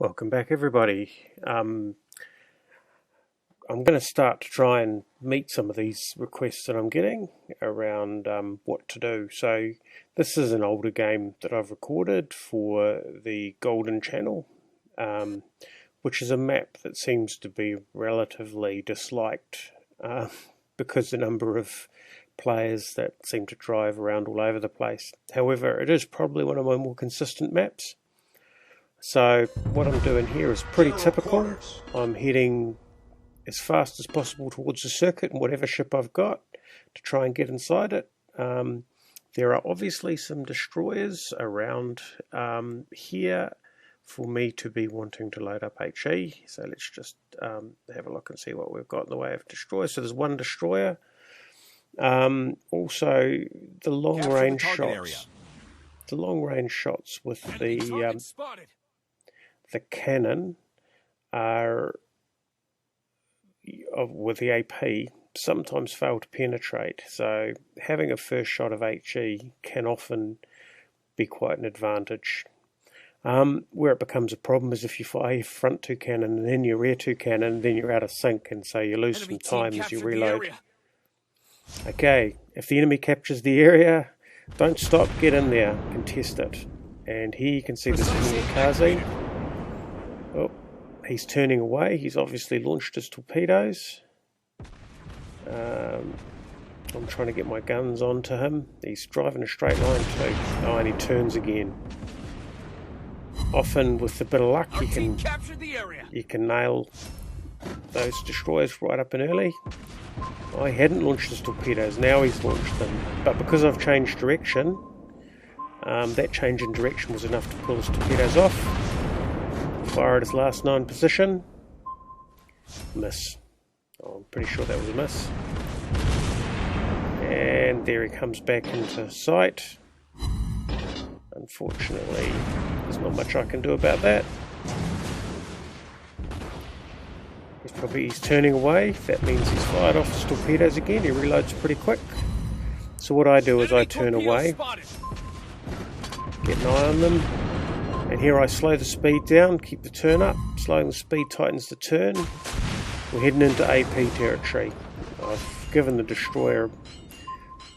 Welcome back, everybody. I'm going to start to try and meet some of these requests that I'm getting around what to do. So this is an older game that I've recorded for the Golden Channel, which is a map that seems to be relatively disliked because the number of players that seem to drive around all over the place. However, it is probably one of my more consistent maps. So what I'm doing here is pretty typical. I'm heading as fast as possible towards the circuit and whatever ship I've got to try and get inside it. There are obviously some destroyers around here for me to be wanting to load up HE. So let's just have a look and see what we've got in the way of destroyers. So there's one destroyer. Also the long range shots. The long range shots with the cannon are with the AP sometimes fail to penetrate, so having a first shot of HE can often be quite an advantage. Where it becomes a problem is if you fire your front two cannon and then your rear two cannon, then you're out of sync, and so you lose some time as you reload. Okay, if the enemy captures the area, don't stop, get in there, contest it. And here you can see this kamikaze. Oh, he's turning away. He's obviously launched his torpedoes. I'm trying to get my guns onto him. He's driving a straight line too. Oh, and he turns again. Often, with a bit of luck, you can nail those destroyers right up and early. I hadn't launched his torpedoes. Now he's launched them. But because I've changed direction, that change in direction was enough to pull his torpedoes off. Fire at his last known position. Miss. Oh, I'm pretty sure that was a miss. And there he comes back into sight. Unfortunately, there's not much I can do about that. He's turning away. That means he's fired off his torpedoes again. He reloads pretty quick. So what I do is I turn away, get an eye on them. And here I slow the speed down, keep the turn up. Slowing the speed tightens the turn. We're heading into AP territory. I've given the destroyer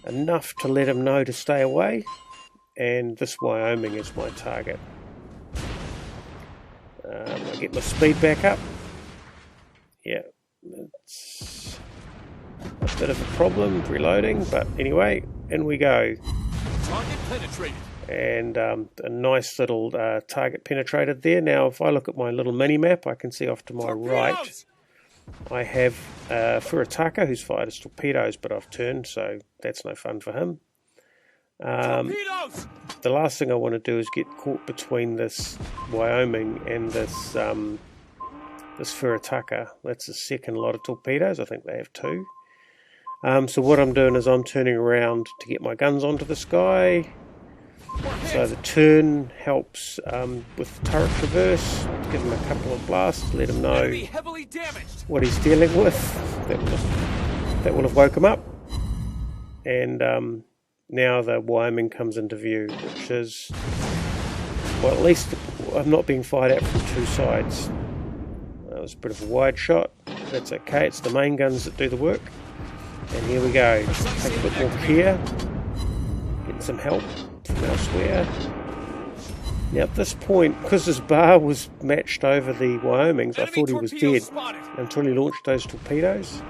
enough to let him know to stay away. And this Wyoming is my target. I get my speed back up. Yeah, it's a bit of a problem reloading, but anyway, in we go. Target penetrated. And a nice little target penetrated there. Now if I look at my little mini-map, I can see off to my right I have Furataka, who's fired his torpedoes, but I've turned, so that's no fun for him. The last thing I want to do is get caught between this Wyoming and this Furataka. That's the second lot of torpedoes. I think they have two. So what I'm doing is I'm turning around to get my guns onto this guy. So the turn helps with the turret traverse, give him a couple of blasts, let him know what he's dealing with. That will have woke him up. And now the Wyoming comes into view, which is, well, at least I'm not being fired at from two sides. That was a bit of a wide shot. That's okay, it's the main guns that do the work. And here we go. Take a bit more care. Getting some help from elsewhere. Now at this point, because his bar was matched over the Wyomings, I thought he was dead until he launched those torpedoes.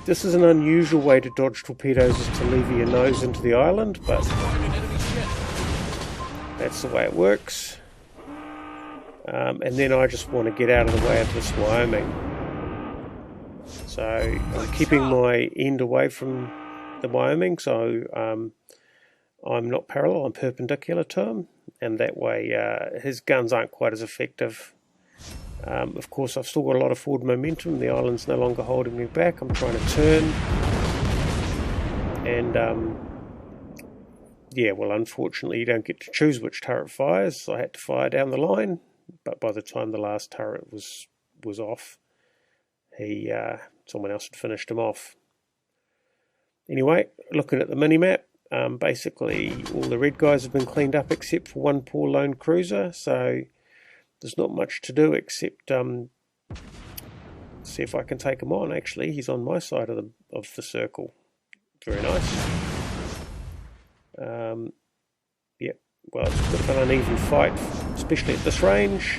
This is an unusual way to dodge torpedoes, is to lever your nose into the island, but that's the way it works. And then I just want to get out of the way of this Wyoming. So I'm keeping my end away from the Wyoming, so I'm not parallel, I'm perpendicular to him, and that way his guns aren't quite as effective. Of course, I've still got a lot of forward momentum. The island's no longer holding me back. I'm trying to turn, and yeah, well, unfortunately, you don't get to choose which turret fires. So I had to fire down the line, but by the time the last turret was off, someone else had finished him off. Anyway, looking at the mini-map, basically all the red guys have been cleaned up except for one poor lone cruiser, so there's not much to do except see if I can take him on. Actually, he's on my side of the circle. Very nice. Yep. Well, it's a bit of an uneven fight, especially at this range.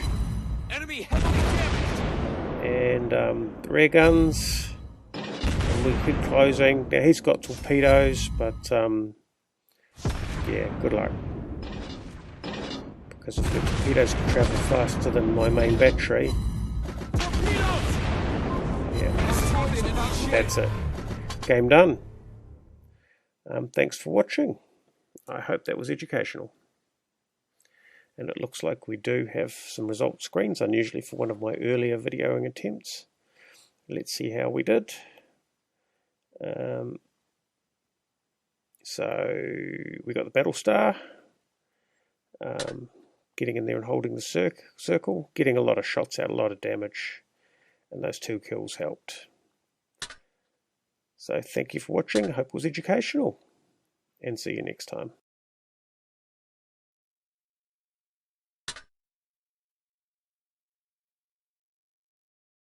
Enemy heavily damaged. And the rear guns. And we keep closing. Now he's got torpedoes, but yeah, good luck. Because if the torpedoes can travel faster than my main battery. Yeah, that's it. Game done. Thanks for watching. I hope that was educational. And it looks like we do have some result screens, unusually for one of my earlier videoing attempts. Let's see how we did. So we got the battle star, getting in there and holding the circle, getting a lot of shots out, a lot of damage, and those 2 kills helped. So thank you for watching. I hope it was educational, and see you next time.